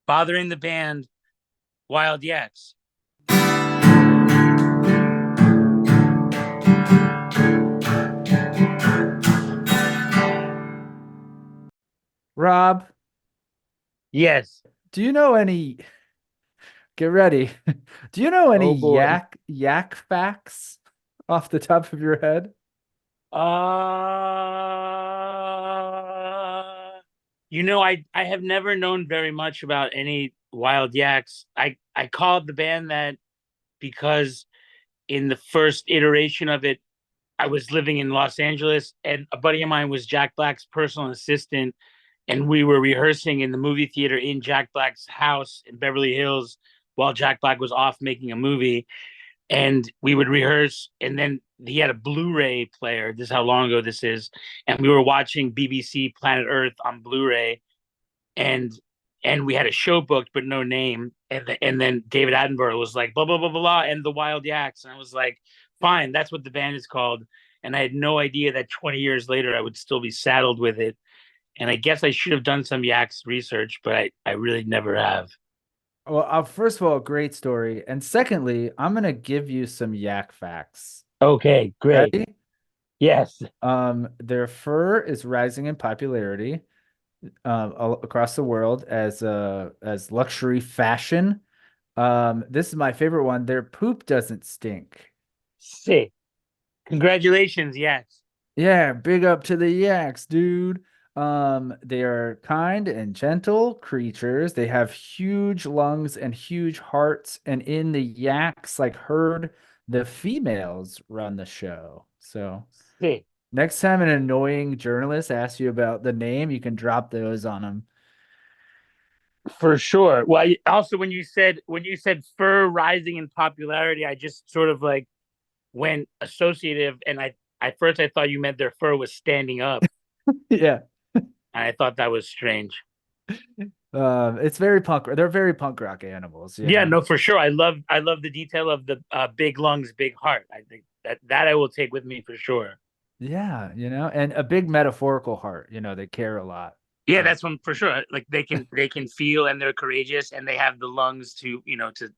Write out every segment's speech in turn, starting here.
bothering the band Wild Yaks. Rob, Yes. do you know any? Get ready. Do you know any Oh boy. yak facts off the top of your head? I have never known very much about any Wild Yaks. I called the band that because in the first iteration of it, I was living in Los Angeles, and a buddy of mine was Jack Black's personal assistant, and we were rehearsing in the movie theater in Jack Black's house in Beverly Hills while Jack Black was off making a movie. And we would rehearse, and then he had a Blu-ray player. This is how long ago this is, and we were watching BBC Planet Earth on Blu-ray, and we had a show booked but no name, and then David Attenborough was like blah blah blah blah blah and the Wild Yaks, and I was like, fine, that's what the band is called. And I had no idea that 20 years later I would still be saddled with it. And I guess I should have done some Yaks research, but I really never have. Well, first of all, great story. And secondly, I'm gonna give you some yak facts. Okay, great. Ready? Yes. Their fur is rising in popularity across the world as luxury fashion. This is my favorite one. Their poop doesn't stink. Sick. Congratulations. Yes. Yeah, big up to the yaks, dude. They are kind and gentle creatures. They have huge lungs and huge hearts. And in the yaks, like herd, the females run the show. So Sick. next time an annoying journalist asks you about the name, you can drop those on them. For sure. Well, also when you said fur rising in popularity, I just sort of like went associative, and I at first I thought you meant their fur was standing up, Yeah. and I thought that was strange. It's very punk. They're very punk rock animals, you Yeah, know. no, for sure. I love the detail of the big lungs, big heart. I think that I will take with me for sure. Yeah, and a big metaphorical heart, they care a lot. Yeah, So that's one for sure. Like they can feel, and they're courageous, and they have the lungs to to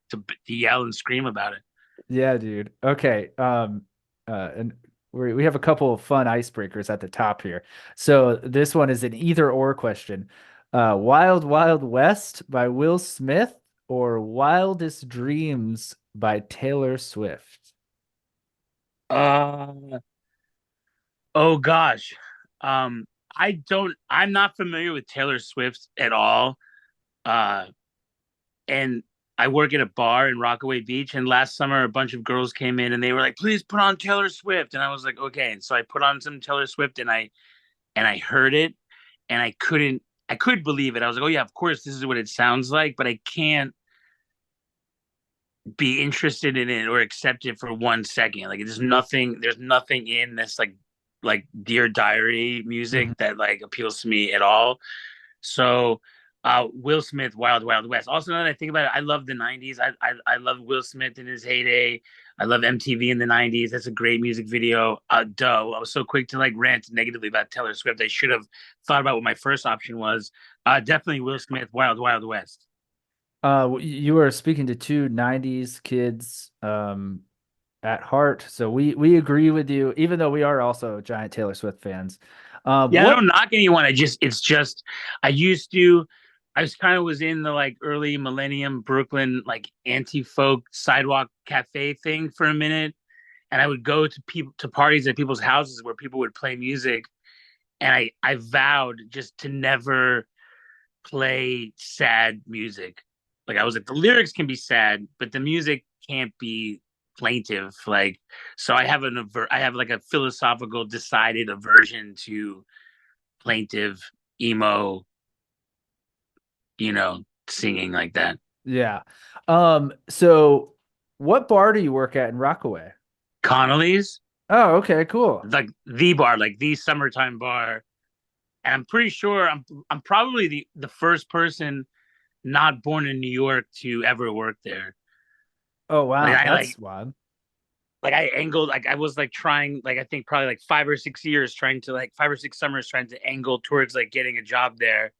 yell and scream about it. yeah, dude. Okay. And we have a couple of fun icebreakers at the top here. So this one is an either or question. Wild Wild West by Will Smith or Wildest Dreams by Taylor Swift. Uh oh gosh. I'm not familiar with Taylor Swift at all. Uh and I work at a bar in Rockaway Beach, and last summer a bunch of girls came in and they were like, "Please put on Taylor Swift." And I was like, "Okay." And so I put on some Taylor Swift, and I heard it, and I could believe it. I was like, "Oh yeah, of course this is what it sounds like," but I can't be interested in it or accept it for 1 second. Like there's nothing in this like Dear Diary music Mhm. that like appeals to me at all. So Will Smith, Wild Wild West. Also, now that I think about it, I love the '90s. I love Will Smith in his heyday. I love MTV in the '90s. That's a great music video. Duh, I was so quick to like rant negatively about Taylor Swift. I should have thought about what my first option was. Definitely Will Smith, Wild Wild West. You were speaking to two 90s kids at heart, so we agree with you, even though we are also giant Taylor Swift fans. Yeah, I What don't knock anyone. It's just I used to I was kind of was in the like early millennium Brooklyn like anti-folk sidewalk cafe thing for a minute, and I would go to people to parties at people's houses where people would play music, and I vowed just to never play sad music. Like I was like, the lyrics can be sad, but the music can't be plaintive. Like, so I have like a philosophical decided aversion to plaintive emo, singing like that. Yeah. So what bar do you work at in Rockaway? Connolly's, Oh, okay, cool. like the bar, like the summertime bar. And I'm pretty sure I'm probably the first person not born in New York to ever work there. Oh, Like wow, I that's like wild. like I angled like I was like trying like I think probably like 5 or 6 years trying to like 5 or 6 summers trying to angle towards like getting a job there,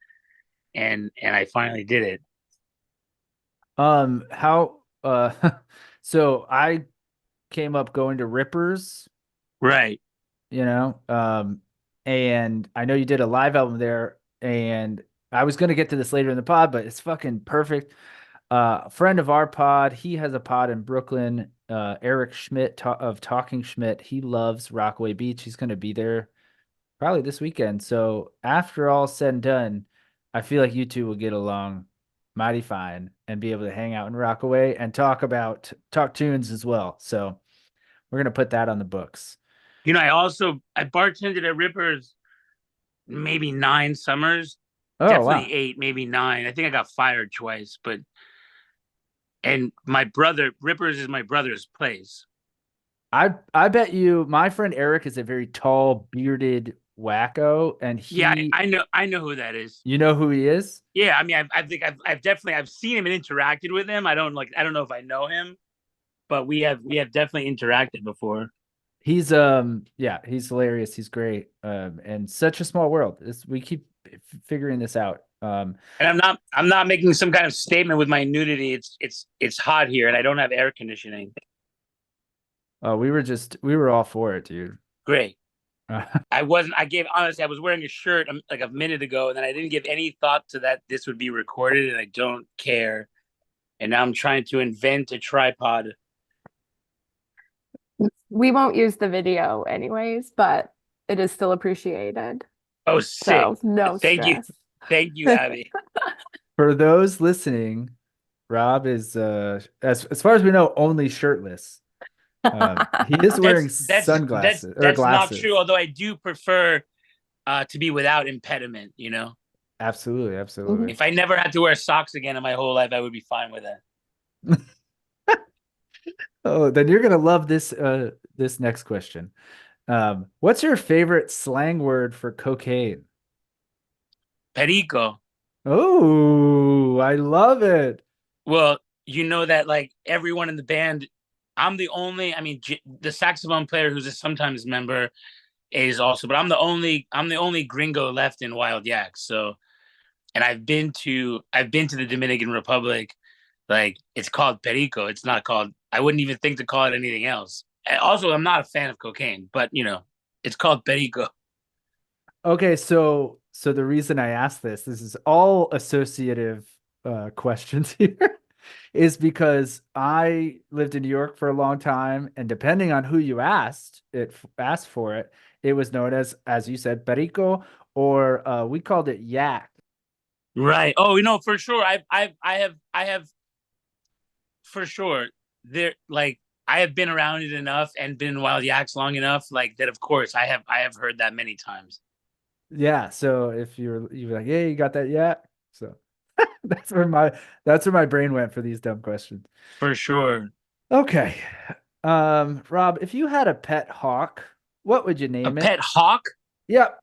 and I finally did it. How so I came up going to Rippers, Right. you know, and I know you did a live album there, and I was gonna get to this later in the pod, but it's fucking perfect. A friend of our pod, he has a pod in Brooklyn. Eric Schmidt of Talking Schmidt, he loves Rockaway Beach. He's gonna be there probably this weekend. So after all said and done, I feel like you two will get along mighty fine and be able to hang out in Rockaway and talk tunes as well. So we're gonna put that on the books. I bartended at Rippers maybe 9 summers, Oh definitely wow. 8, maybe 9. I think I got fired twice, but and my brother Rippers is my brother's place. I bet you my friend Eric is a very tall, bearded wacko, and Yeah, he I know who that is. you know who he is? Yeah, I mean, I think I've definitely I've seen him and interacted with him. I don't know if I know him, but we have definitely interacted before. He's yeah, he's hilarious. He's great. And such a small world. We keep figuring this out. And I'm not making some kind of statement with my nudity. It's hot here and I don't have air conditioning. We were all for it, dude. Great. Uh, I wasn't. I gave honestly. I was wearing a shirt like a minute ago, and then I didn't give any thought to that. This would be recorded, and I don't care. And now I'm trying to invent a tripod. We won't use the video anyways, but it is still appreciated. Oh, sick! So no Thank you, stress. thank you, Abby. for those listening, Rob is as far as we know only shirtless. He is wearing sunglasses or That's not true. glasses. Although I do prefer to be without impediment. Absolutely, Mhm. absolutely. If I never had to wear socks again in my whole life, I would be fine with that. Oh, then you're gonna love this next question. What's your favorite slang word for cocaine? Perico. Oh, I love it. Well, you know that like everyone in the band, I'm the only. I mean, the saxophone player who's a sometimes member is also, but I'm the only gringo left in Wild Yaks. So, and I've been to the Dominican Republic. Like it's called Perico. It's not called. I wouldn't even think to call it anything else. And also, I'm not a fan of cocaine, but it's called Perico. Okay, so the reason I asked this is all associative questions here, is because I lived in New York for a long time, and depending on who you asked for it, it was known as you said, perico, or we called it yak. Right. Oh, for sure. I have for sure. There, like, I have been around it enough and been in Wild Yaks long enough, like that. Of course, I have heard that many times. Yeah, so if you were like, hey, you got that yak? So that's where my that's where my brain went for these dumb questions. For sure. Okay. Rob, if you had a pet hawk, what would you A name it? pet hawk? Yep.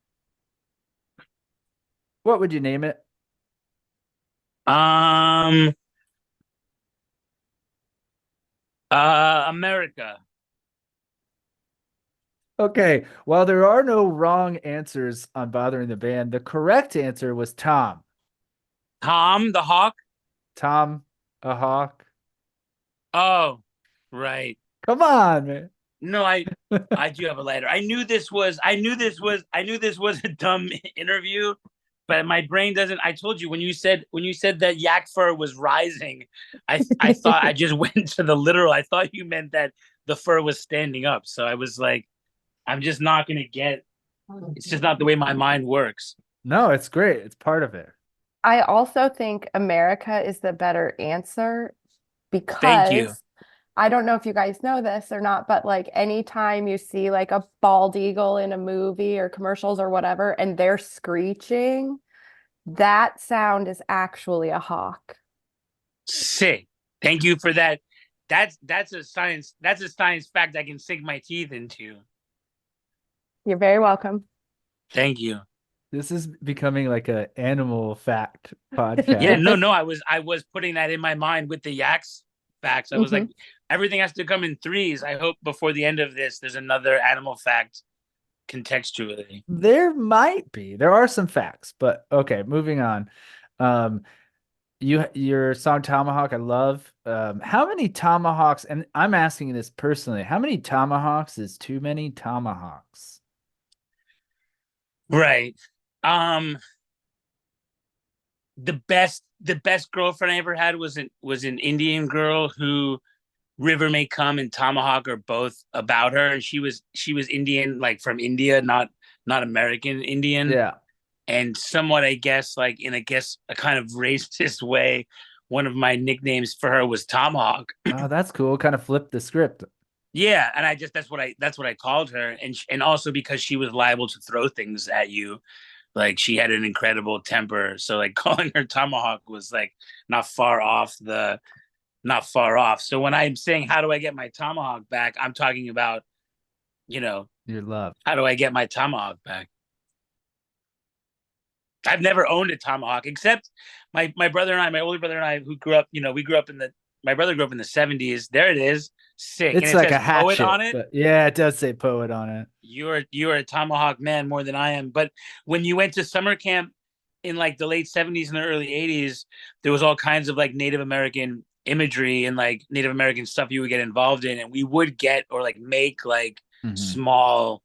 What would you name it? Um, America. Okay. While there are no wrong answers on bothering the band, the correct answer was Tom. Tom the hawk? Tom, a hawk. Oh, right. Come on, man. No, I do have a lighter. I knew this was a dumb interview, but my brain doesn't. I told you when you said that yak fur was rising, I thought I just went to the literal. I thought you meant that the fur was standing up. So I was like, I'm just not gonna get. It's just not the way my mind works. No, it's great. It's part of it. I also think America is the better answer Thank you. because I don't know if you guys know this or not, but like anytime you see like a bald eagle in a movie or commercials or whatever, and they're screeching, that sound is actually a hawk. Sick. Thank you for that. That's a science. That's a science fact I can sink my teeth into. You're very welcome. Thank you. This is becoming like a animal fact Yeah, podcast. no. I was putting that in my mind with the Yaks facts. I was like, Mhm. everything has to come in threes. I hope before the end of this, there's another animal fact contextually. There might be. There are some facts, but okay, moving on. Um, your song Tomahawk, I love. How many tomahawks, and I'm asking this personally, how many tomahawks is too many tomahawks? Right. Um, the best girlfriend I ever had was an Indian girl who River May Come and Tomahawk are both about her, and she was Indian, like from India, not American Indian, Yeah. and somewhat, I guess, like in a kind of racist way, one of my nicknames for her was Tomahawk. Oh, that's cool. Kind of flipped the script. Yeah, and I just that's what I called her, and also because she was liable to throw things at you, like she had an incredible temper, so like calling her Tomahawk was like not far off the not far off. So when I'm saying how do I get my tomahawk back, I'm talking about, you know, Your love. how do I get my tomahawk back? I've never owned a tomahawk except my brother and I, my older brother and I, who grew up, we grew up in the my brother grew up in the 70s. There it is, sick, and It's it like a says poet on hatchet, it. but yeah, it does say poet on it. You're a tomahawk man more than I am. But when you went to summer camp in like the late 70s and the early 80s, there was all kinds of like Native American imagery and like Native American stuff you would get involved in, and we would get or like make like Mhm. small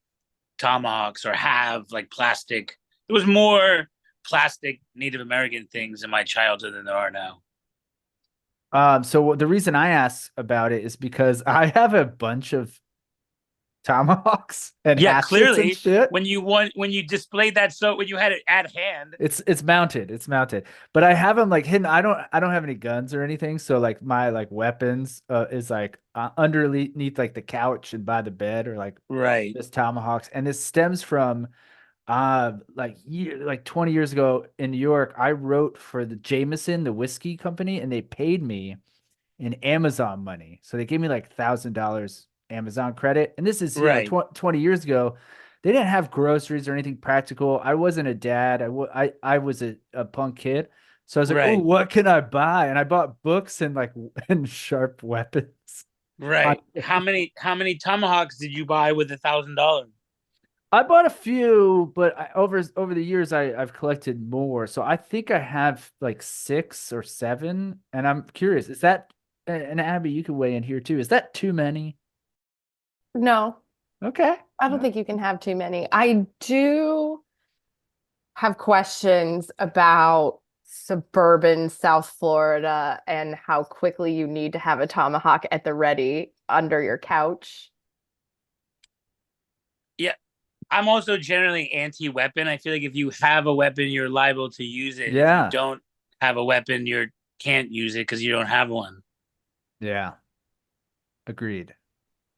tomahawks or have like plastic. It was more plastic Native American things in my childhood than there are now. So the reason I asked about it is because I have a bunch of tomahawks and Yeah, hatchets and clearly shit. when you displayed that, so when you had it at hand. It's mounted. It's mounted. But I have them like hidden. I don't have any guns or anything. So like my like weapons is like underneath like the couch and by the bed or like Right, this tomahawks. And this stems from like 20 years ago in New York, I wrote for the Jameson, the whiskey company, and they paid me in Amazon money. So they gave me like $1,000 Amazon credit. And this is, right, 20 years ago. They didn't have groceries or anything practical. I wasn't a dad. I was a punk kid. So I was like, oh, right, what can I buy? And I bought books and like and sharp weapons. I right. How many tomahawks did you buy with $1,000? I bought a few, but over the years I've collected more. So I think I have like 6 or 7. And I'm curious, is that and Abby, you can weigh in here too. Is that too many? No, Okay. I don't think you can have too many. I do have questions about suburban South Florida and how quickly you need to have a tomahawk at the ready under your couch. Yeah, I'm also generally anti-weapon. I feel like if you have a weapon, you're liable to use it. If you Yeah. don't have a weapon, you can't use it because you don't have one. Yeah. Agreed.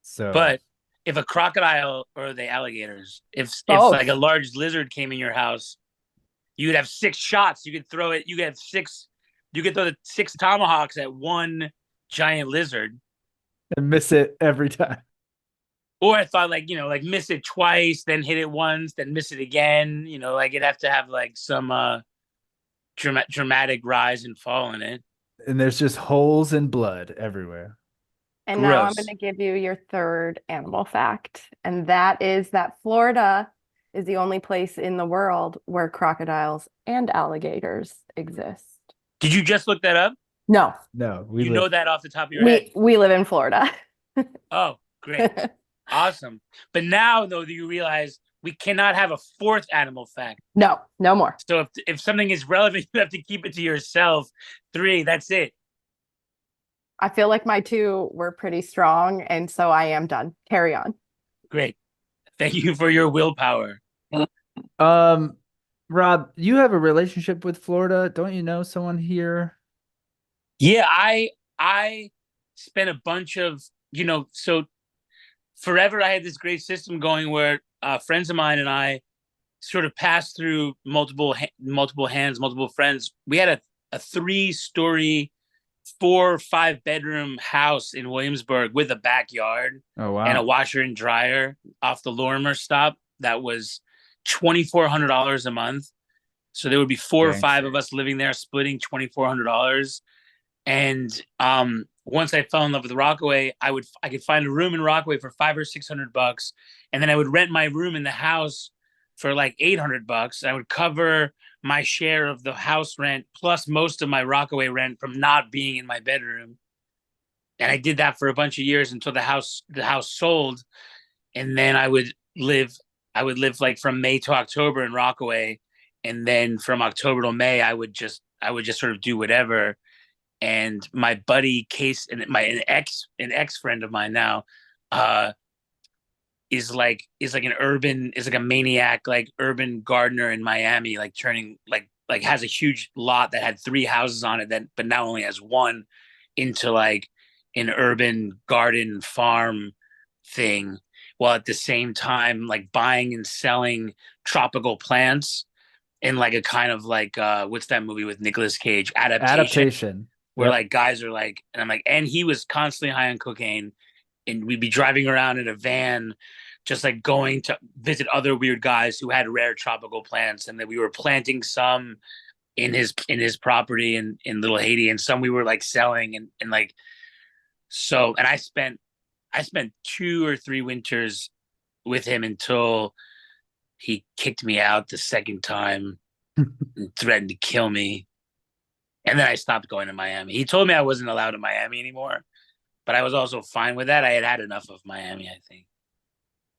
So But if a crocodile or the alligators, if like a Both. large lizard came in your house, you could have 6 shots. You could throw it. You could have six. You could throw the 6 tomahawks at one giant lizard. and miss it every time. Or I thought like like miss it twice, then hit it once, then miss it again. Like it'd have to have like some dramatic rise and fall in it. And there's just holes and blood everywhere. And now I'm going Gross. to give you your third animal fact, and that is that Florida is the only place in the world where crocodiles and alligators exist. Did you just look that up? No, No, we You know live. that off the top of your head? we live in Florida. Oh, great. Awesome. But now, though, do you realize we cannot have a fourth animal fact? No, no more. So if something is relevant, you have to keep it to yourself. 3, that's it. I feel like my two were pretty strong, and so I am done. Carry on. Great. Thank you for your willpower. Um, Rob, you have a relationship with Florida. Don't you know someone here? Yeah, I spent a bunch of, so forever I had this great system going where friends of mine and I sort of passed through multiple hands, multiple friends. We had a 3-story, 4 or 5 bedroom house in Williamsburg with a backyard Oh, and a wow. washer and dryer off the Lorimer stop. That was $2,400 a month. So there would be four or five Gangster. of us living there, splitting $2,400. And once I fell in love with Rockaway, I could find a room in Rockaway for $500 or $600, and then I would rent my room in the house for like $800. I would cover my share of the house rent plus most of my Rockaway rent from not being in my bedroom. And I did that for a bunch of years until the house sold, and then I would live like from May to October in Rockaway, and then from October to May I would just sort of do whatever. And my buddy Case and an ex friend of mine now, uh is like a maniac, like urban gardener in Miami, like turning like has a huge lot that had three houses on it, that but now only has one, into like an urban garden farm thing, while at the same time like buying and selling tropical plants in like a kind of like what's that movie with Nicolas Cage, Adaptation, Adaptation. where Yep. like guys are like, and I'm like, and he was constantly high on cocaine, and we'd be driving around in a van, just like going to visit other weird guys who had rare tropical plants, and that we were planting some in his property in Little Haiti, and some we were like selling, and like so. And I spent 2 or 3 winters with him until he kicked me out the second time and threatened to kill me. And then I stopped going to Miami. He told me I wasn't allowed in Miami anymore, but I was also fine with that. I had had enough of Miami, I think.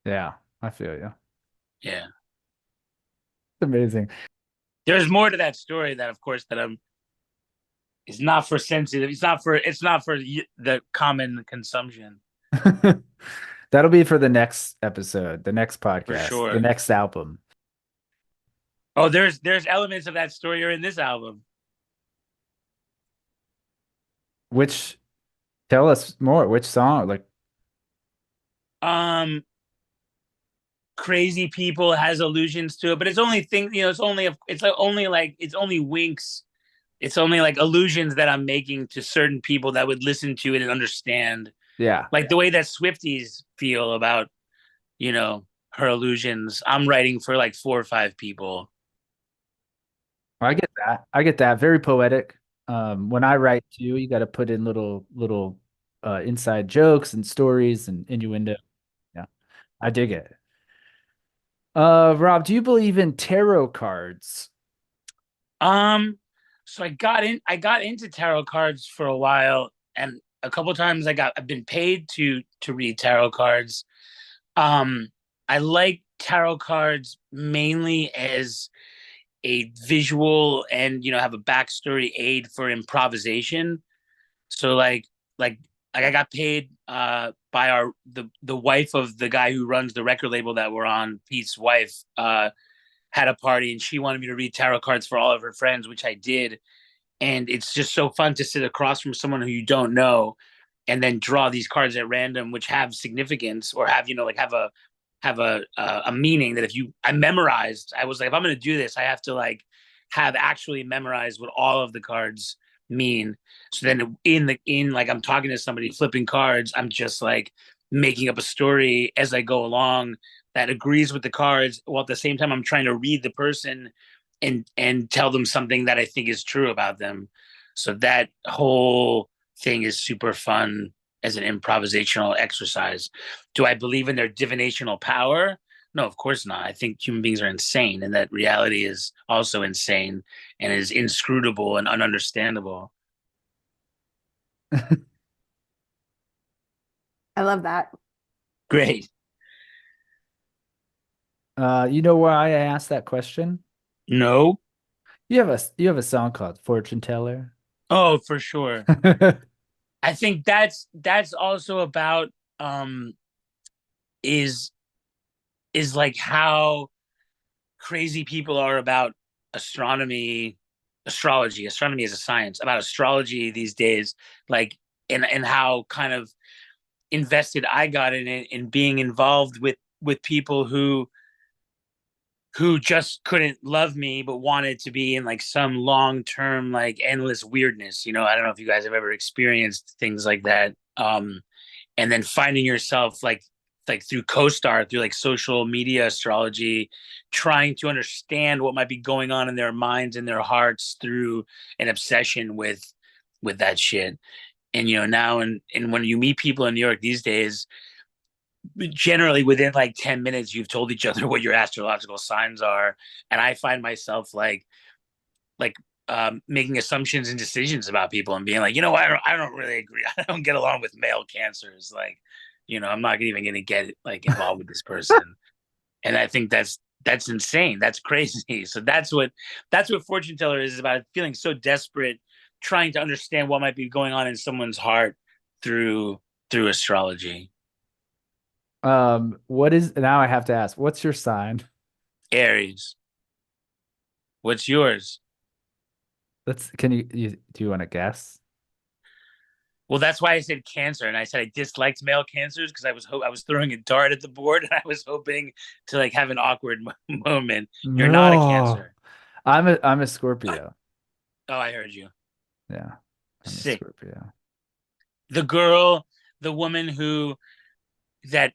Yeah, I feel you. Yeah. Amazing. There's more to that story that, of course, that I'm it's not for sensitive. It's not for the common consumption, That'll be for the next episode, the next for podcast, the sure. next album. Oh, there's elements of that story are in this album. Which tell us more. Which song? Like, Um, Crazy People has allusions to it, but it's only thing. It's only winks. It's only like allusions that I'm making to certain people that would listen to it and understand, yeah, like the way that Swifties feel about you know her allusions. I'm writing for like 4 or 5 people. I get that. I get that. Very poetic. When I write too, you got to put in little inside jokes and stories and innuendo. Yeah, I dig it. Rob, do you believe in tarot cards? Um, so I got into tarot cards for a while, and a couple times I've been paid to read tarot cards. Um, I like tarot cards mainly as a visual and have a backstory aid for improvisation. So like I got paid by the wife of the guy who runs the record label that we're on, Pete's wife, had a party, and she wanted me to read tarot cards for all of her friends, which I did. And it's just so fun to sit across from someone who you don't know and then draw these cards at random, which have significance, or have like have a meaning, that if you I memorized. I was like, if I'm going to do this, I have to like have actually memorized what all of the cards mean. So then in like I'm talking to somebody flipping cards, I'm just like making up a story as I go along that agrees with the cards, while at the same time I'm trying to read the person and tell them something that I think is true about them. So that whole thing is super fun as an improvisational exercise. Do I believe in their divinational power? No, of course not. I think human beings are insane, and that reality is also insane and is inscrutable and ununderstandable. I love that. Great. You know why I asked that question? No. You have a song called Fortune Teller. Oh, for sure. I think that's also about um is is like how crazy people are about astronomy, astrology as a science, about astrology these days, like, and how kind of invested I got in it, in being involved with people who just couldn't love me but wanted to be in like some long-term like endless weirdness. I don't know if you guys have ever experienced things like that. And then finding yourself like through CoStar, through like social media astrology, trying to understand what might be going on in their minds and their hearts through an obsession with that shit. And now, and when you meet people in New York these days, generally within like 10 minutes you've told each other what your astrological signs are. And I find myself like like making assumptions and decisions about people and being like, I don't really agree. I don't get along with male cancers. Like, I'm not even going to get like involved with this person. And I think that's insane. That's crazy. So that's what fortune teller is about. Feeling so desperate, trying to understand what might be going on in someone's heart through astrology. What is now I have to ask, what's your sign? Aries. What's yours? Do you want to guess? Well, that's why I said Cancer, and I said I disliked male cancers because I was throwing a dart at the board, and I was hoping to like have an awkward moment. You're not a No. Cancer. I'm a Scorpio. Oh, I heard you. Yeah. I'm a Sick. Scorpio. The girl, the woman that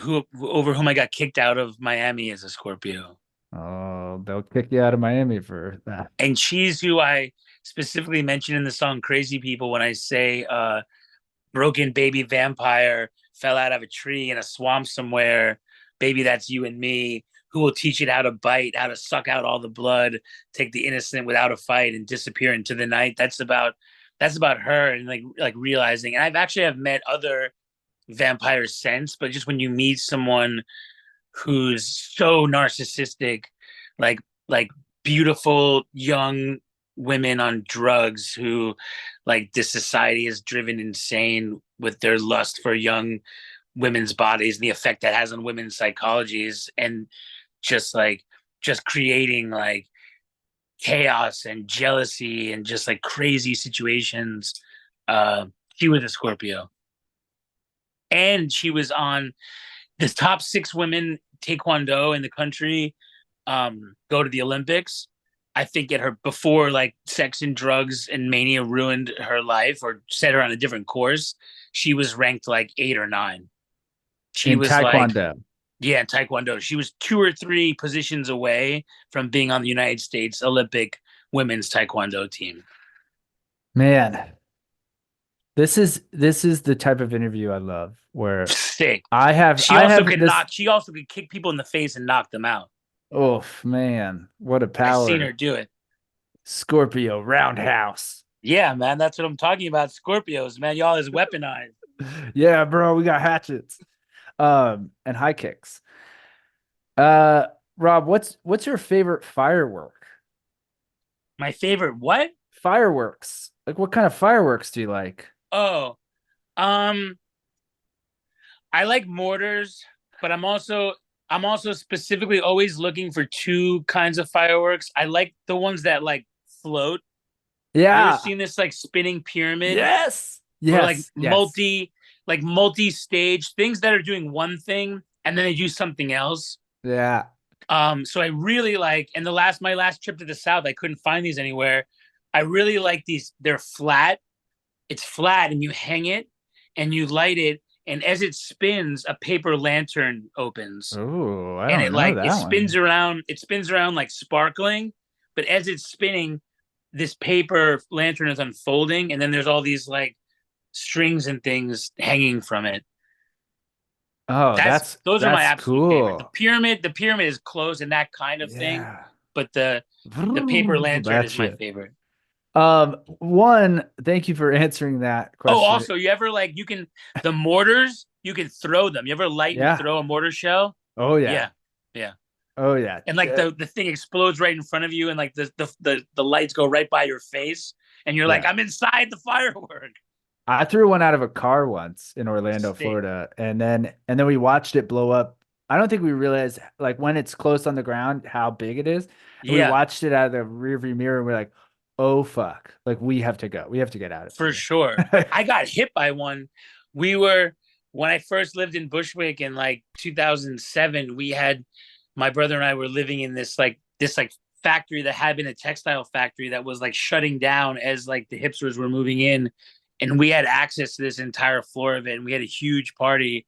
who over whom I got kicked out of Miami is a Scorpio, Oh, they'll kick you out of Miami for that. and she's who I specifically mentioned in the song "Crazy People" when I say broken baby vampire fell out of a tree in a swamp somewhere. Baby, that's you and me. Who will teach it how to bite, how to suck out all the blood, take the innocent without a fight, and disappear into the night. That's about her and like realizing. And I've actually have met other vampires since, but just when you meet someone who's so narcissistic, like beautiful young women on drugs who like this society is driven insane with their lust for young women's bodies and the effect that has on women's psychologies and just creating like chaos and jealousy and just like crazy situations. She was a Scorpio, and she was on the top 6 women taekwondo in the country go to the Olympics. I think at her before like sex and drugs and mania ruined her life or set her on a different course. She was ranked like 8 or 9. She In was like, Taekwondo. yeah, in Taekwondo. She was 2 or 3 positions away from being on the United States Olympic women's Taekwondo team. Man, this is the type of interview I love where Sick. I have She I also have could this. knock. She also could kick people in the face and knock them out. Oh man, what a I seen power. her do it. Scorpio roundhouse. Yeah, man, that's what I'm talking about. Scorpios, man, y'all is weaponized. Yeah, bro, we got hatchets. And high kicks. Rob, what's your favorite firework? My favorite what? Fireworks. Like what kind of fireworks do you like? Oh, um, I like mortars, but I'm also specifically always looking for 2 kinds of fireworks. I like the ones that like float. You ever Yeah. seen this like spinning pyramid Yes. or like Yes. Yes. multi-stage things that are doing one thing and then they do something else? Yeah. So I really like, and my last trip to the South, I couldn't find these anywhere. I really like these. They're flat. It's flat and you hang it and you light it. And as it spins, a paper lantern opens Oh, I and don't it know like, that one. it spins around like sparkling, but as it's spinning, this paper lantern is unfolding. And then there's all these like strings and things hanging from it. Oh, Those are my that's absolute favorite. cool. The pyramid is closed and that kind of thing, Yeah. but the paper lantern That is my shit. favorite. One, thank you for answering that Oh, question. also, you ever like the mortars, you can throw them. You ever light and Yeah. throw a mortar shell? Oh yeah. Yeah. Yeah. Oh yeah. And like the thing explodes right in front of you and like the lights go right by your face and you're like, Yeah. I'm inside the firework. I threw one out of a car once in Orlando, Sick. Florida, and then we watched it blow up. I don't think we realized like when it's close on the ground how big it is. And we Yeah, watched it out of the rearview mirror and we're like, "Oh fuck. Like we have to go. We have to get out of for here." sure. I got hit by one. We were when I first lived in Bushwick in like 2007, we had my brother and I were living in this factory that had been a textile factory that was like shutting down as like the hipsters were moving in, and we had access to this entire floor of it, and we had a huge party,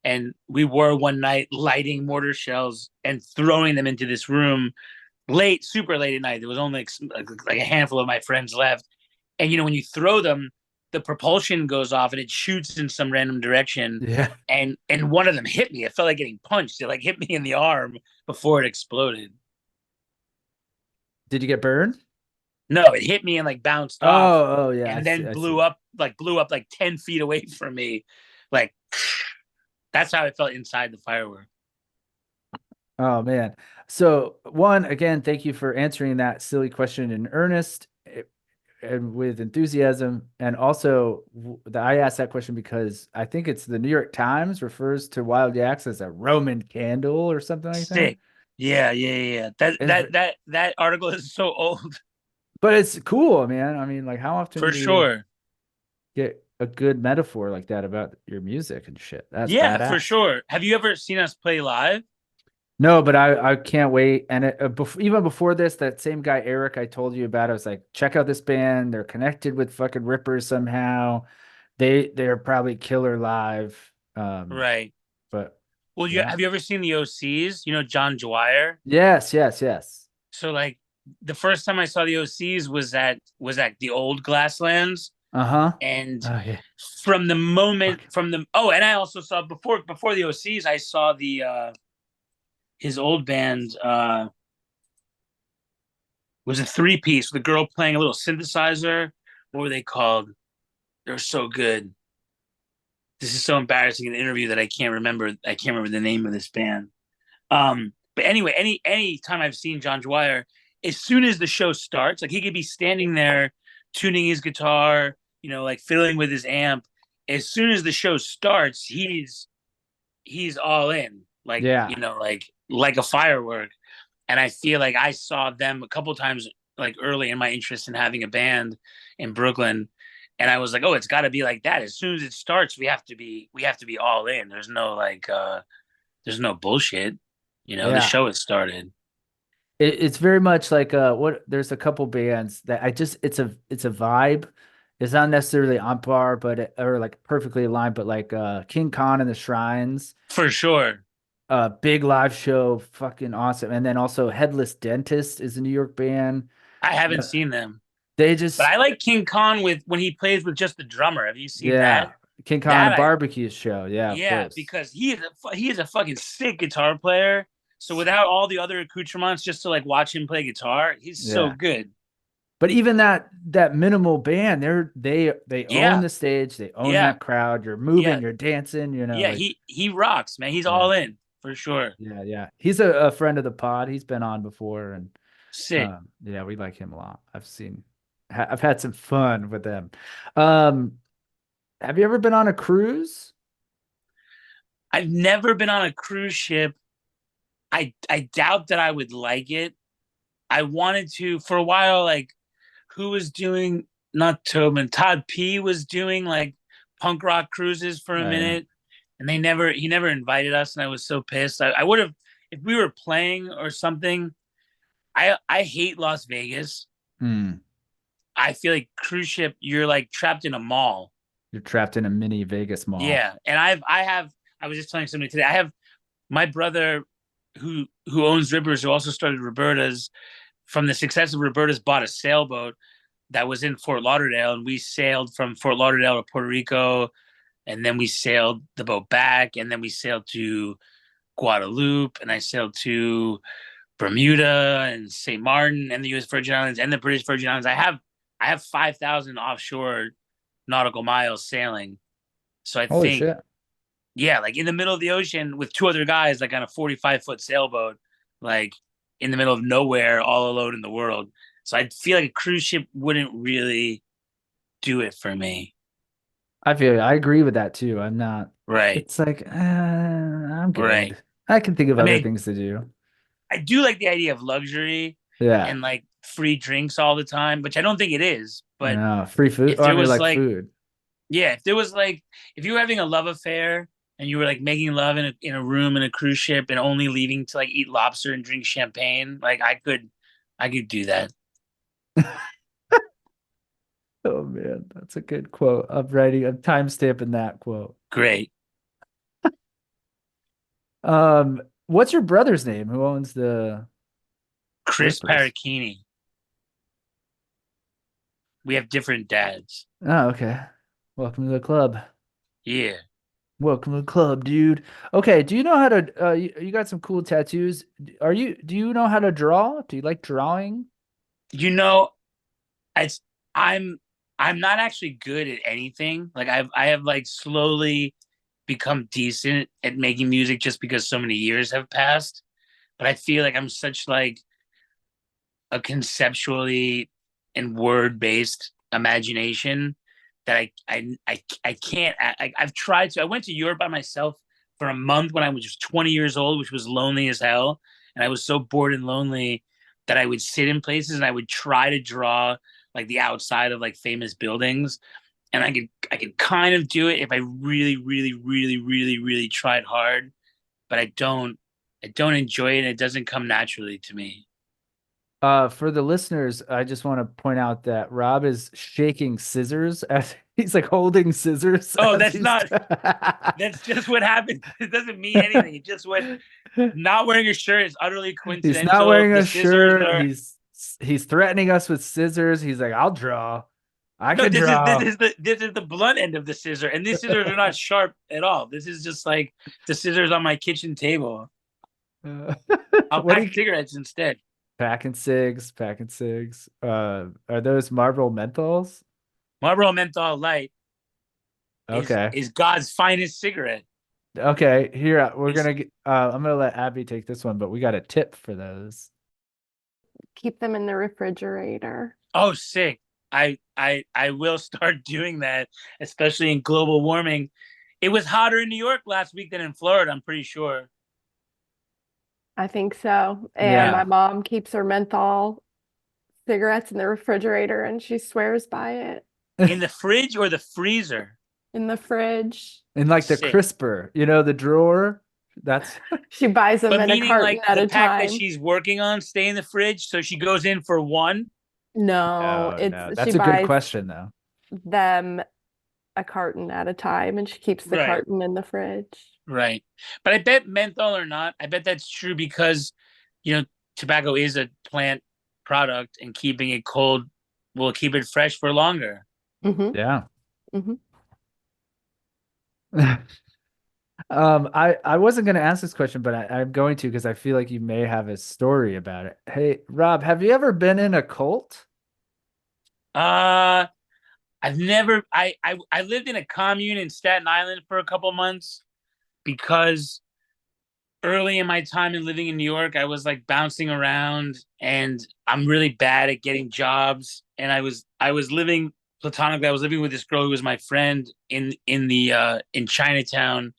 and we were one night lighting mortar shells and throwing them into this room late, super late at night. There was only like a handful of my friends left, and when you throw them, the propulsion goes off and it shoots in some random direction. Yeah. And one of them hit me. It felt like getting punched. It like hit me in the arm before it exploded. Did you get burned? No, it hit me and like bounced off Oh, yeah. I and see. then I see. blew up like 10 feet away from me. Like that's how it felt inside the firework. Oh man. So one, again, thank you for answering that silly question in earnest and with enthusiasm. And also, I asked that question because I think it's the New York Times refers to wild yaks as a Roman candle or something like that. Sick. Yeah, yeah, yeah. And, That article is so old but it's cool, man. I mean, like, how often for do you sure. get a good metaphor like that about your music and shit? That's Yeah, for badass. sure. Have you ever seen us play live? No, but I can't wait. And even before this, that same guy Eric I told you about, I was like, check out this band. They're connected with fucking Rippers somehow. They're probably killer live. Right. But Well, yeah, have you ever seen the OCs? You know John Dwyer. yes, yes, yes. So like the first time I saw the OCs was at the old Glasslands, Uh-huh. and Oh yeah. from the moment Fuck. from the oh, and I also saw before the OCs, I saw the his old band was a three piece with a girl playing a little synthesizer. What were they called? They're so good. This is so embarrassing in an interview that I can't remember. I can't remember the name of this band. But anyway, any time I've seen John Dwyer, as soon as the show starts, like he could be standing there tuning his guitar, like fiddling with his amp. As soon as the show starts, he's all in, like Yeah. like a firework. And I feel like I saw them a couple times, like early in my interest in having a band in Brooklyn, and I was like, oh, it's got to be like that. As soon as it starts, we have to be all in. There's no bullshit. The Yeah. show has started. It's very much like what there's a couple bands that it's a vibe. It's not necessarily on par, but or like perfectly aligned, but like King Khan and the Shrines. For sure. Big live show, fucking awesome. And then also Headless Dentist is a New York band. I haven't No, seen them, they but just I like King Khan with when he plays with just the drummer. Have you seen that? yeah, King Khan That and I Barbecue show. Yeah, of Yeah, course. because he is a fucking sick guitar player. So without all the other accoutrements, just to like watch him play guitar, he's so Yeah. good. But even that minimal band, they own Yeah, the stage, they own yeah, that crowd. You're moving, yeah, you're dancing, yeah. like He rocks, man. He's yeah. all in for sure. Yeah, yeah. He's a friend of the pod. He's been on before, and Sick. yeah, we like him a lot. I've had some fun with them. Um, have you ever been on a cruise? I've never been on a cruise ship. I doubt that I would like it. I wanted to for a while. Like who was doing not Tobin, Todd P was doing like punk rock cruises for a Oh yeah. minute, and he never invited us, and I was so pissed. I would have if we were playing or something. I hate Las Vegas. Hmm. I feel like cruise ship, you're like trapped in a mall. You're trapped in a mini Vegas mall. Yeah, and I was just telling somebody today. I have my brother who owns Rivers, who also started Roberta's. From the success of Roberta's, bought a sailboat that was in Fort Lauderdale, and we sailed from Fort Lauderdale to Puerto Rico, and then we sailed the boat back, and then we sailed to Guadeloupe, and I sailed to Bermuda and St. Martin and the U.S. Virgin Islands and the British Virgin Islands. I have 5,000 offshore nautical miles sailing. So I Holy think, shit. yeah, like in the middle of the ocean with two other guys, like on a 45-foot sailboat, like in the middle of nowhere, all alone in the world. So I feel like a cruise ship wouldn't really do it for me. I feel you. I agree with that too. I'm not. Right. It's like I'm Right. good. I can think of I other mean, things to do. I do like the idea of luxury Yeah. and like free drinks all the time, which I don't think it is. But Free food. if Oh, I there mean, was like like food. Yeah, if there was like if you were having a love affair and you were like making love in a room in a cruise ship and only leaving to like eat lobster and drink champagne, like I could do that. Oh man, that's a good quote. I'm time stamping that quote. Great. What's your brother's name? Who owns the Chris Rippers? Paracchini. We have different dads. Oh, okay. Welcome to the club. Yeah. Welcome to the club, dude. Okay, do you know how to you got some cool tattoos. Do you know how to draw? Do you like drawing? You know, It's I'm I'm not actually good at anything. Like I have like slowly become decent at making music just because so many years have passed. But I feel like I'm such like a conceptually and word based imagination that I can't. I've tried to. I went to Europe by myself for a month when I was just 20 years old, which was lonely as hell, and I was so bored and lonely that I would sit in places and I would try to draw like the outside of like famous buildings, and I could kind of do it if I really, really, really, really, really tried hard, but I don't enjoy it. And it doesn't come naturally to me. For the listeners, I just want to point out that Rob is shaking scissors as he's like holding scissors Oh, as that's he's. not. That's just what happened. It doesn't mean anything. It just what not wearing a shirt is utterly He's not coincidental. wearing The a scissors shirt. are He's threatening us with scissors. He's like, "I'll draw. I no. can This is this draw." is the this is the blunt end of the scissor, and these scissors are not sharp at all. This is just like the scissors on my kitchen table. Uh, I'll what do pack you cigarettes instead. packing cigs? Packing cigs. Are those Marlboro menthols? Marlboro Menthol Light is Okay. is God's finest cigarette. Okay. Here we're It's gonna get. I'm gonna let Abby take this one, but we got a tip for those. Keep them in the refrigerator. oh sick. I will start doing that, especially in global warming. It was hotter in New York last week than in Florida, I'm pretty sure. I think so. And Yeah. my mom keeps her menthol cigarettes in the refrigerator and she swears by it In the fridge or the freezer? in the fridge. And like the Sick. crisper, the drawer. That's She buys them But in a meaning carton like at the a pack that time. she's working on stay in the fridge, so she goes in for one. No, no, it's no. she That's a good buys question though. them a carton at a time and she keeps the Right, carton in the fridge. right. But I bet menthol or not, I bet that's true because you know tobacco is a plant product, and keeping it cold will keep it fresh for longer. Hmm. Yeah. Hmm. I wasn't going to ask this question, but I'm going to because I feel like you may have a story about it. Hey, Rob, have you ever been in a cult? Uh I've never I lived in a commune in Staten Island for a couple months because early in my time in living in New York, I was like bouncing around and I'm really bad at getting jobs. And I was living platonically. I was living with this girl who was my friend in Chinatown,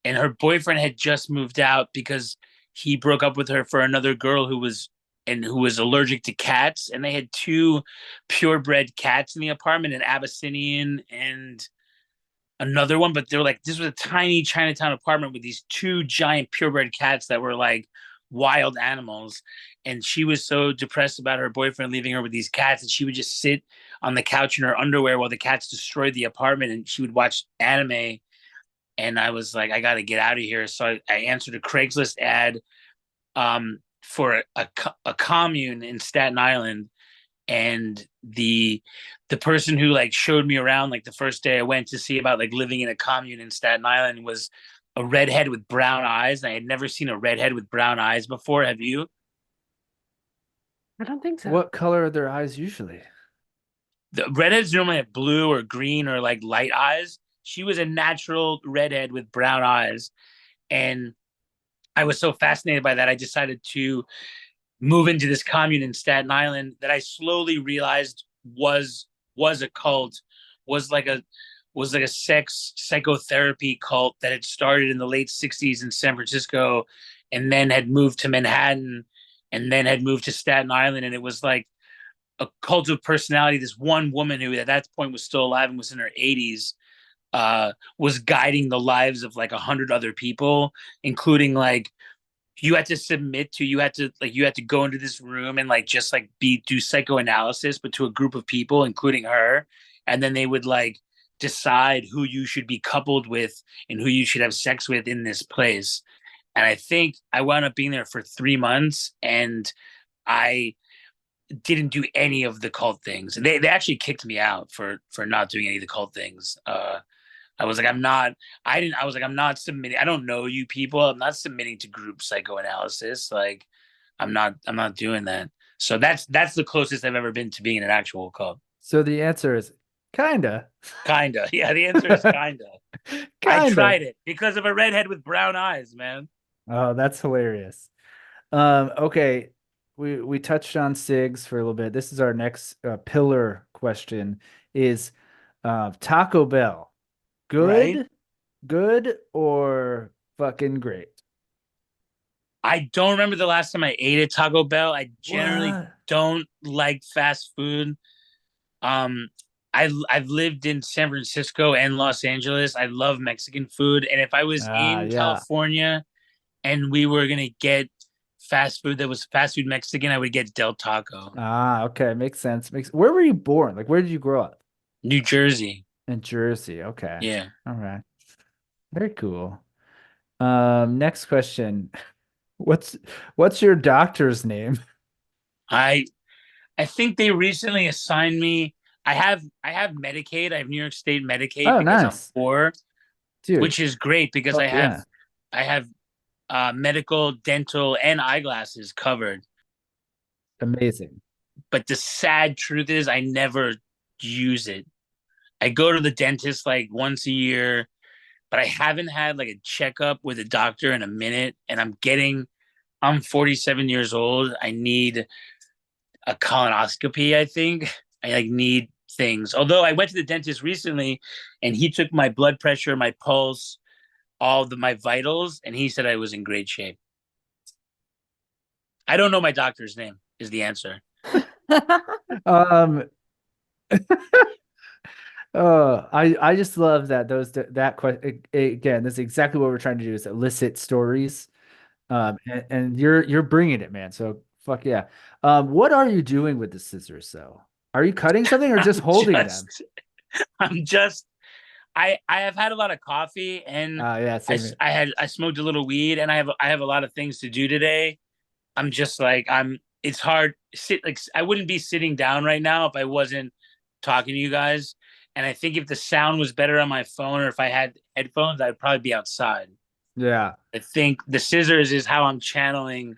and her boyfriend had just moved out because he broke up with her for another girl who was allergic to cats, and they had two purebred cats in the apartment, an Abyssinian and another one, but they're like this was a tiny Chinatown apartment with these two giant purebred cats that were like wild animals. And she was so depressed about her boyfriend leaving her with these cats, and she would just sit on the couch in her underwear while the cats destroyed the apartment, and she would watch anime. And I was like, I got to get out of here. So I answered a Craigslist ad for a commune in Staten Island, and the person who like showed me around like the first day I went to see about like living in a commune in Staten Island was a redhead with brown eyes. And I had never seen a redhead with brown eyes before. Have you? I don't think so. What color are their eyes usually? The redheads normally have blue or green or like light eyes. She was a natural redhead with brown eyes. And I was so fascinated by that, I decided to move into this commune in Staten Island that I slowly realized was a cult, was like a was like a sex psychotherapy cult that had started in the late 60s in San Francisco, and then had moved to Manhattan, and then had moved to Staten Island. And it was like a cult of personality. This one woman who at that point was still alive and was in her 80s was guiding the lives of like 100 other people, including like you had to go into this room and like just like be do psychoanalysis, but to a group of people including her, and then they would like decide who you should be coupled with and who you should have sex with in this place. And I think I wound up being there for 3 months, and I didn't do any of the cult things. They actually kicked me out for not doing any of the cult things. I was like, I was like, I'm not submitting. I don't know you people. I'm not submitting to group psychoanalysis. Like, I'm not doing that. So that's the closest I've ever been to being an actual cub. So the answer is kinda. Kinda. Yeah, the answer is kinda. I Kinda. tried it because of a redhead with brown eyes, man. Oh, that's hilarious. Okay. We touched on SIGs for a little bit. This is our next pillar question is Taco Bell. Right? Good or fucking great? I don't remember the last time I ate at Taco Bell. I generally What? don't like fast food. Um, I've lived in San Francisco and Los Angeles. I love Mexican food, and if I was Ah, in yeah. California and we were gonna get fast food that was fast food Mexican, I would get Del Taco. Ah, okay. Makes sense. Where were you born? Like, where did you grow up? New Jersey. In Jersey. Okay. Yeah. All right. Very cool. Next question. What's what's your doctor's name? I I think they recently assigned me. I have Medicaid. I have New York State Medicaid Oh, because I'm nice. poor, Dude. which is great because Fuck yeah. I have medical, dental, and eyeglasses covered. Amazing. But the sad truth is, I never use it. I go to the dentist like once a year, but I haven't had like a checkup with a doctor in a minute. And I'm 47 years old. I need a colonoscopy, I think. I like need things. Although I went to the dentist recently and he took my blood pressure, my pulse, my vitals, and he said I was in great shape. I don't know my doctor's name is the answer. Um, I just love that that question again. That's exactly what we're trying to do is elicit stories. And you're bringing it, man. So fuck yeah. What are you doing with the scissors though? Are you cutting something or just I'm holding them? just, I'm just, I have had a lot of coffee and Yeah, same here. I smoked a little weed and I have a lot of things to do today. I'm just like it's hard I wouldn't be sitting down right now if I wasn't talking to you guys. And I think if the sound was better on my phone or if I had headphones, I'd probably be outside. Yeah, I think the scissors is how I'm channeling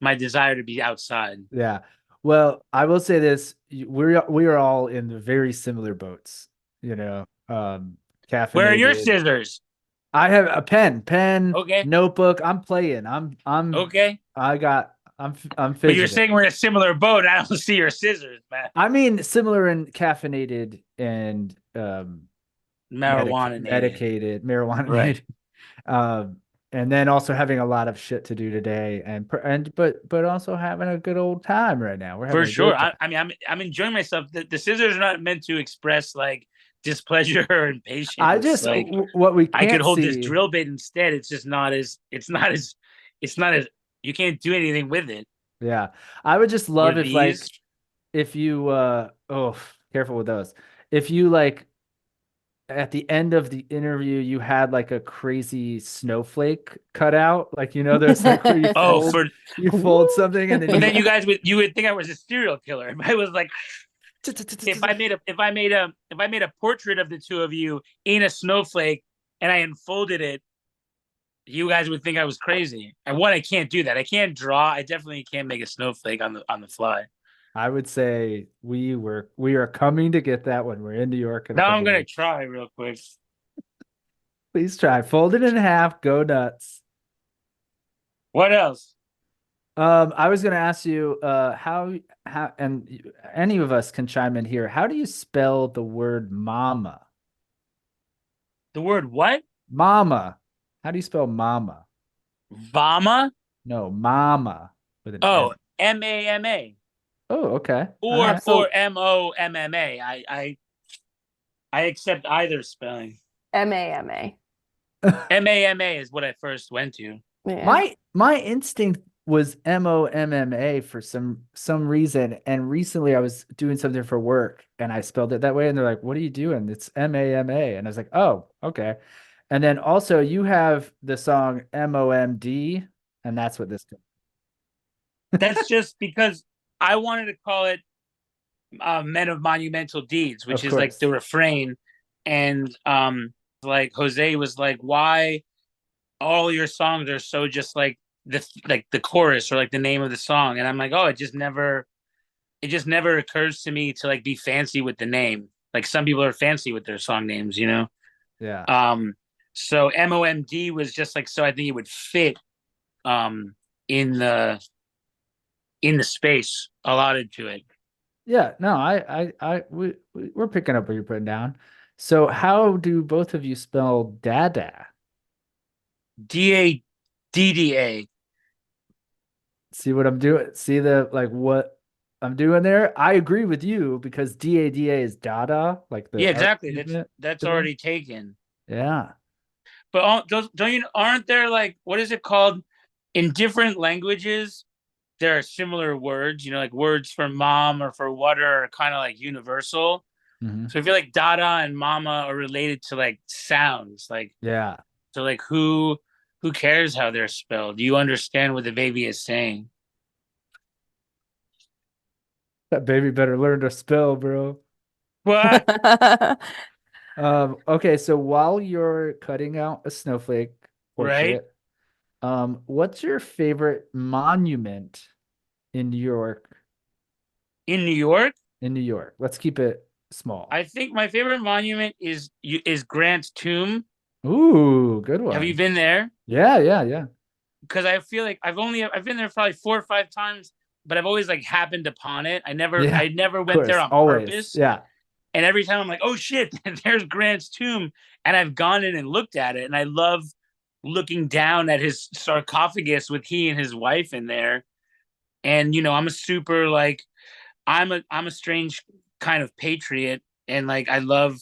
my desire to be outside. yeah. Well, I will say this: we are all in very similar boats. You know, Where are your caffeinated. scissors? I have a pen, Okay. notebook. I'm playing. Okay. I'm But you're fidgeting. saying we're in a similar boat. I don't see your scissors, man. I mean, similar in caffeinated and Marijuana nated. medicated, marijuana Right. nated. And then also having a lot of shit to do today, but also having a good old time right now. We're For having a sure. good time. I mean, I'm enjoying myself. The scissors are not meant to express like displeasure or I impatience. just Like what we I could can't hold this see. drill bit instead. It's not as you can't do anything with it. Yeah, I would just Or love if these. like if you oh careful with those. If you like at the end of the interview you had like a crazy snowflake cut out, like there's like where Oh, for you fold something and then but you then you would think I was a serial killer. If I was like if I made a portrait of the two of you in a snowflake and I unfolded it, you guys would think I was crazy. And one, I can't do that. I can't draw. I definitely can't make a snowflake on the fly. I would say we are coming to get that when we're in New York in a Now I'm couple gonna weeks. try real quick. Please try. Fold it in half, go nuts. What else? I was gonna ask you how and any of us can chime in here. How do you spell the word mama? The word what? Mama. How do you spell mama? Vama? No, mama with an Oh, M. Mama. Oh, okay. All Or right. Momma. I accept either spelling. M-A-M-A. Mama is what I first went to. Yeah. My instinct was Momma for some reason, and recently I was doing something for work and I spelled it that way, and they're like, "What are you doing?" It's Mama, and I was like, "Oh, okay." And then also you have the song MOMD, and that's what this. That's just because I wanted to call it Men of Monumental Deeds, which Of is like the course. refrain. And like Jose was like, why all your songs are so just like the chorus or like the name of the song, and I'm like, oh, it just never occurs to me to like be fancy with the name. Like some people are fancy with their song names, you know. Yeah. Um, so MOMD was just like so I think it would fit um in the space allotted to it. Yeah. No, we're picking up what you're putting down. So how do both of you spell dada? DADDA. See what I'm doing? See the like what I'm doing there? I agree with you because DADA is Dada, like the Yeah, art exactly. movement That's to me. already taken. Yeah. But don't you aren't there like what is it called in different languages? There are similar words, you know, like words for mom or for water are kind of like universal. Mhm. So I feel like Dada and Mama are related to like sounds, like Yeah. so like who cares how they're spelled? You understand what the baby is saying. That baby better learn to spell, bro. What? Okay, so while you're cutting out a snowflake Right? portrait, what's your favorite monument in New York? In New York, In New York. Let's keep it small. I think my favorite monument is Grant's tomb. Ooh, good Have you one. been there? Yeah, yeah, yeah. Because I feel like I've been there probably 4 or 5 times, but I've always like happened upon it. Yeah, I never of went there course. on Always. purpose. Yeah. And every time I'm like, oh shit, there's Grant's tomb. And I've gone in and looked at it. And I love looking down at his sarcophagus with he and his wife in there. And you know, I'm a super like I'm a strange kind of patriot. And like I love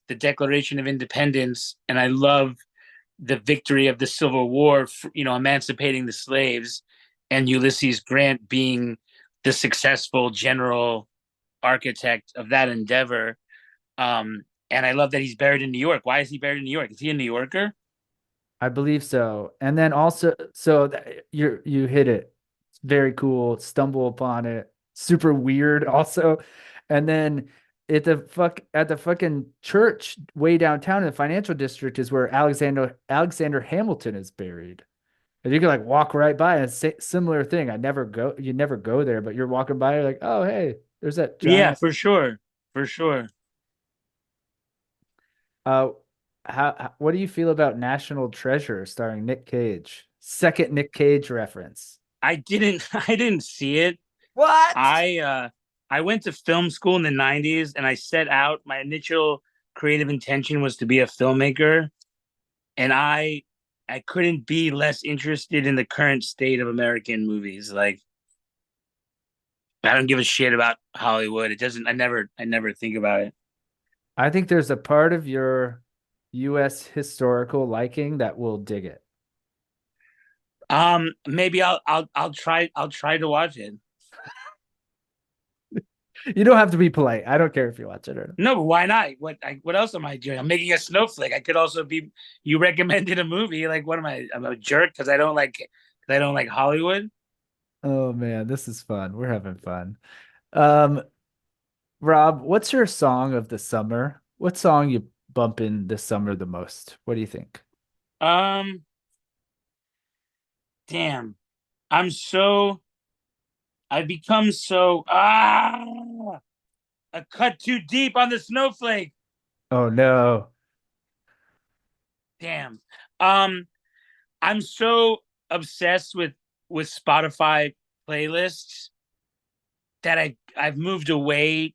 the Declaration of Independence and I love the victory of the Civil War, you know, emancipating the slaves, and Ulysses Grant being the successful general architect of that endeavor. And I love that he's buried in New York. Why is he buried in New York? Is he a New Yorker? I believe so. And then also, you hit it. It's very cool. Stumble upon it. Super weird also. And then at the fucking church way downtown in the financial district is where Alexander Hamilton is buried. And you can like walk right by and say similar thing. You never go there, but you're walking by, you're like, oh hey, there's that Yeah, giant. for sure, for sure. Uh, what do you feel about National Treasure starring Nick Cage? Second Nick Cage reference. I didn't see it. What? I went to film school in the '90s, and I set out. My initial creative intention was to be a filmmaker, and I couldn't be less interested in the current state of American movies. Like I don't give a shit about Hollywood. It doesn't. I never think about it. I think there's a part of your U.S. historical liking that will dig it. Maybe I'll try to watch it. You don't have to be polite. I don't care if you watch it or not. No, but why not? What else am I doing? I'm making a snowflake. I could also be. You recommended a movie. Like, what am I? I'm a jerk because I don't like Hollywood. Oh man, this is fun. We're having fun. Um, Rob, what's your song of the summer? What song you bump in this summer the most? What do you think? Um, damn. I'm so. I've become so. I cut too deep on the snowflake. Oh no. Damn. Um, I'm so obsessed with Spotify playlists that I've moved away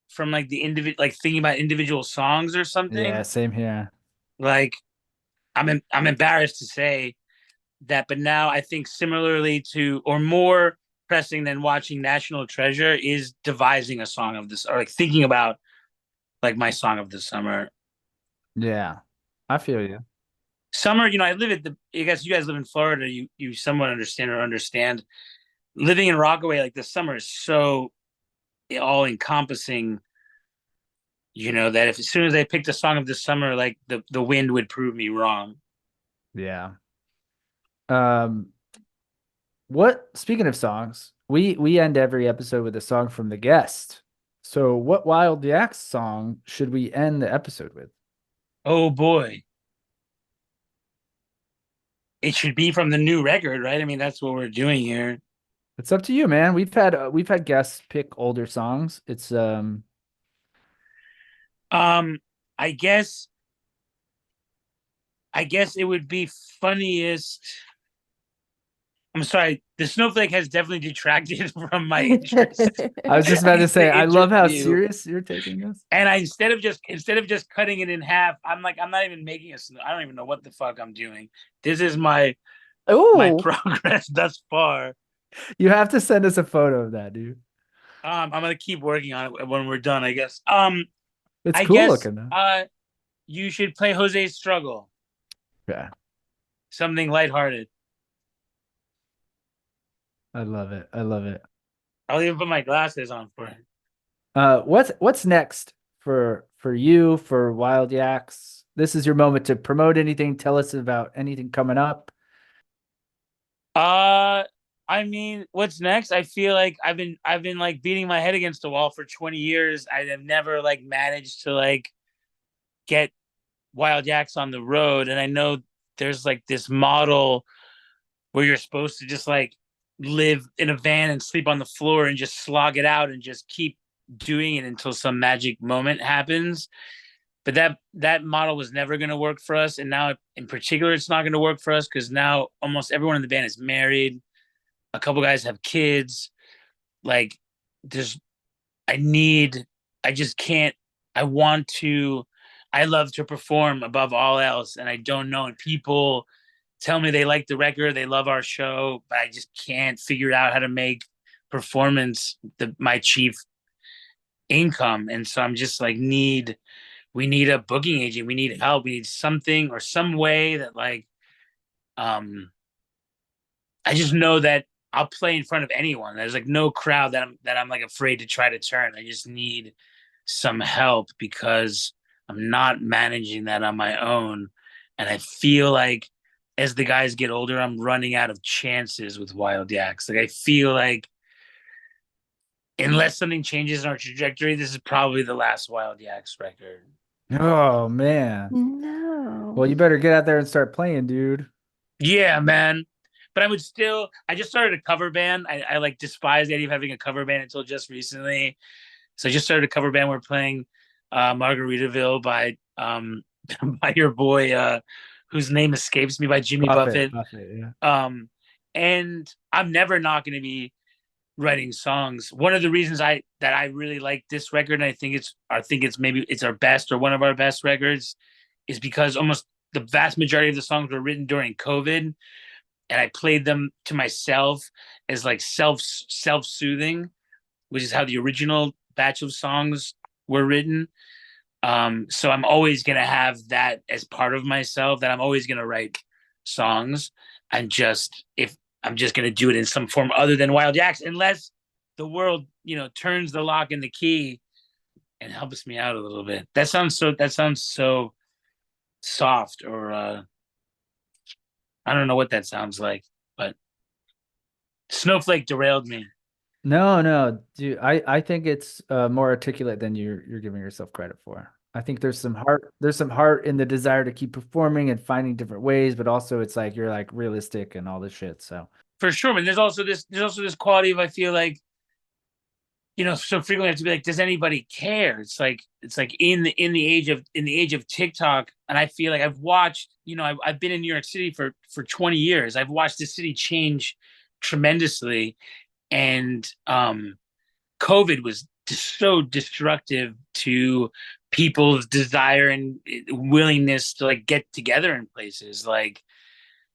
from like the individual like thinking about individual songs or Yeah, something. same here. Like I'm embarrassed to say that, but now I think similarly to or more pressing than watching National Treasure is devising a song of this or like thinking about like my song of the summer. Yeah, I feel you. Summer, you know, I live at the. I guess you guys live in Florida. You somewhat understand. Living in Rockaway, like the summer is so all encompassing. You know that if as soon as I picked a song of the summer, like the wind would prove me wrong. Yeah. Um, what speaking of songs, we end every episode with a song from the guest. So what Wild Yaks song should we end the episode with? Oh boy. It should be from the new record, right? I mean, that's what we're doing here. It's up to you, man. We've had guests pick older songs. It's Um, I guess it would be funniest. I'm sorry, the snowflake has definitely detracted from my interest I was just about to in say, the I love how interview. serious you're taking this. And I instead of just cutting it in half, I'm like, I'm not even making a snow. I don't even know what the fuck I'm doing. This is my Ooh. progress thus far. You have to send us a photo of that, dude. I'm gonna keep working on it when we're done, I guess. It's I cool guess looking though. you should play Jose's Struggle. Yeah, Something lighthearted. I love it. I love it. I'll even put my glasses on for it. What's next for you for Wild Yaks? This is your moment to promote anything. Tell us about anything coming up. Uh I mean, what's next? I feel like I've been like beating my head against the wall for 20 years. I have never like managed to like get Wild Yaks on the road, and I know there's like this model where you're supposed to just like live in a van and sleep on the floor and just slog it out and just keep doing it until some magic moment happens. But that model was never going to work for us, and now in particular it's not going to work for us because now almost everyone in the band is married. A couple guys have kids. Like there's I need I just can't I want to I love to perform above all else, and I don't know, and people tell me they like the record, they love our show, but I just can't figure out how to make performance my chief income. And so I'm just like, we need a booking agent, we need help, we need something or some way that like um I just know that I'll play in front of anyone. There's like no crowd that I'm like afraid to try to turn. I just need some help because I'm not managing that on my own. And I feel like as the guys get older, I'm running out of chances with Wild Yaks. Like I feel like unless something changes in our trajectory, this is probably the last Wild Yaks record. Oh man. Well, No. you better get out there and start playing, dude. Yeah, man. But I just started a cover band. I like despise the idea of having a cover band until just recently. So I just started a cover band. We're playing Margaritaville by by your boy whose name escapes me, by Jimmy Buffett. Buffett, yeah. And I'm never not going to be writing songs. One of the reasons I really like this record, and I think it's maybe it's our best or one of our best records, is because almost the vast majority of the songs were written during COVID, and I played them to myself as like self-soothing, which is how the original batch of songs were written. So I'm always gonna have that as part of myself, that I'm always gonna write songs. And just if I'm just gonna do it in some form other than Wild Yaks, unless the world, turns the lock and the key and helps me out a little bit. That sounds so soft, or I don't know what that sounds like, but Snowflake derailed me. No, no, dude. I think it's more articulate than you're giving yourself credit for. I think there's some heart. There's some heart in the desire to keep performing and finding different ways, but also it's like you're like realistic and all this shit. So For sure, but there's also this quality of, I feel like, so frequently I have to be like, does anybody care? It's like in the age of TikTok, and I feel like I've watched, I've been in New York City for 20 years. I've watched the city change tremendously, and COVID was just so destructive to people's desire and willingness to like get together in places like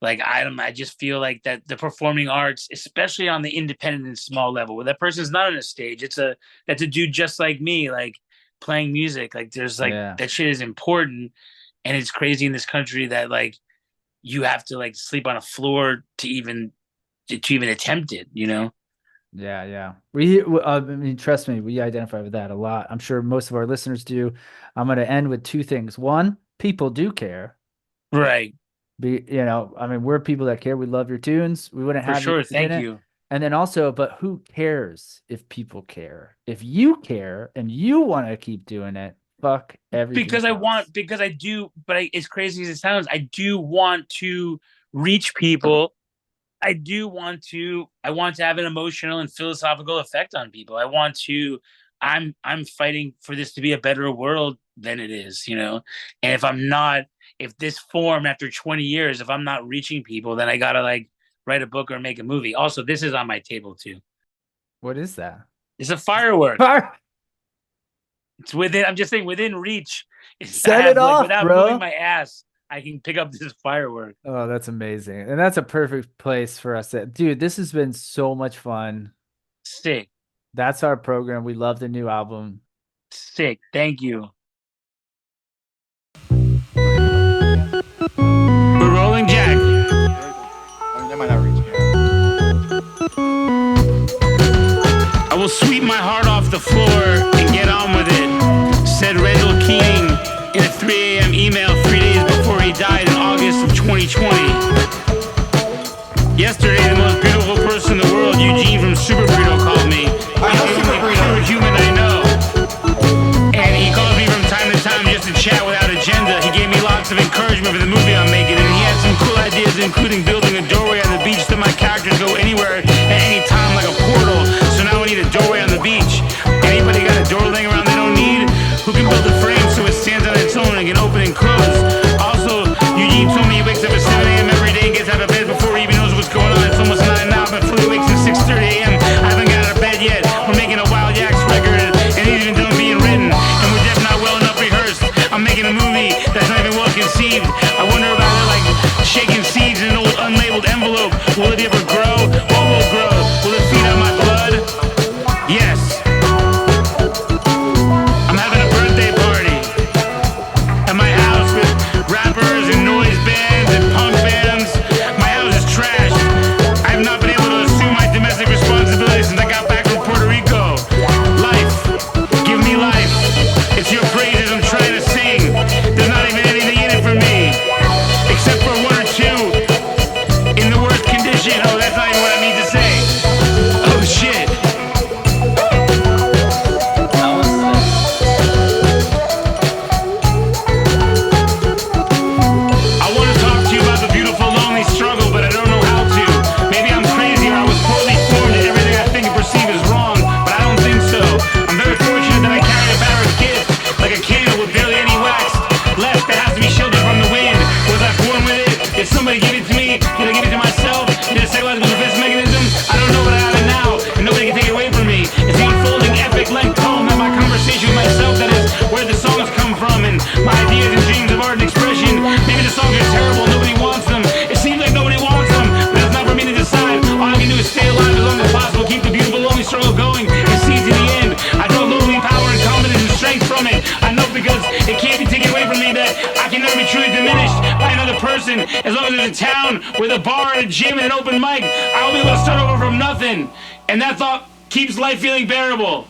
I just feel like that the performing arts, especially on the independent and small level, where that person's not on a stage, that's a dude just like me, like playing music. Like there's like yeah, that shit is important, and it's crazy in this country that like you have to like sleep on a floor to even attempt it. yeah, yeah. I mean, trust me, we identify with that a lot. I'm sure most of our listeners do. I'm going to end with two things. One, people do care. Right, I mean, we're people that care. We love your tunes. We wouldn't for have you sure. if we Thank didn't. you. And then also, but who cares if people care? If you care and you want to keep doing it, fuck everything Because else. I do, but it's crazy as it sounds, I do want to reach people. I want to have an emotional and philosophical effect on people. I'm fighting for this to be a better world than it is, And if this form after 20 years, if I'm not reaching people, then I gotta like write a book or make a movie. Also, this is on my table too. What is that? It's a firework. It's I'm just saying within reach. Set it off, without bro. moving my ass, I can pick up this firework. Oh, that's amazing. And that's a perfect place for us dude, this has been so much fun. Sick. That's our program. We love the new album. Sick. Thank you. We're rolling, Jack. That might not reach me. I will sweep my heart off the floor and get on with it, said Randall Keating in a 3 a.m. email 3 days before he died in August of 2020. Yesterday, the most beautiful person in the world, Eugene from Super Burrito, called me. I know Super Burrito. Pure human I know. And he calls me from time to time just to chat without agenda. He gave me lots of encouragement for the movie I'm making, and he had some cool ideas, including building a doorway on the beach so my characters go anywhere at any time like a portal. So now we need a doorway on the beach. Anybody got a door laying around they don't need? Who can build a frame so it stands on its own and can open and close? Also, Eugene told me he wakes up at 7 a.m. every day and gets out of bed before he even knows what's going on. It's almost 9 now, but fully wakes at 6:30 a.m. I haven't got out of bed yet. We're making a Wild Yaks record, and it ain't even done being written. And we're definitely not well enough rehearsed. I'm making a movie that's not even well conceived. I wonder about it like shaking seeds in an old unlabeled envelope. Will it ever grow? What will grow? Will it feed on my blood? Yes. I'm having a birthday party at my house with rappers and noise bands and punk bands. My house is trashed. I have not been able to assume my domestic responsibilities since I got back from Puerto Rico. Life, give me life. It's your praises I'm trying to sing. There's not even anything in it for me, except for one or two in the worst condition. Oh, that's not even what I mean to say. Oh shit. I want to talk to you about the beautiful, lonely struggle, but I don't know how to. Maybe I'm crazy or I was poorly formed and everything I think and perceive is wrong, but I don't think so. I'm very fortunate that I carry a Barrett's gift, like a candle with barely any wax left that has to be sheltered from the wind. Was I born with it? Did somebody give it to me? Did I give it to myself? Is it a psychological defense mechanism? I don't know, but I have it now, and nobody can take it away from me. It's the unfolding epic length poem that my conversation with myself, that is where the songs come from, and my ideas and dreams of art and expression. Maybe the songs are terrible, nobody wants them. It seems like nobody wants them, but that's not for me to decide. All I can do is stay alive as long as possible, keep the beautiful lonely struggle going, and see to the end. I draw lonely power and confidence and strength from it. I know because it can't be taken away from me that I can never be truly diminished by another person. As long as there's a town with a bar and a gym and an open mic, I will be able to start over from nothing. And that thought keeps life feeling bearable.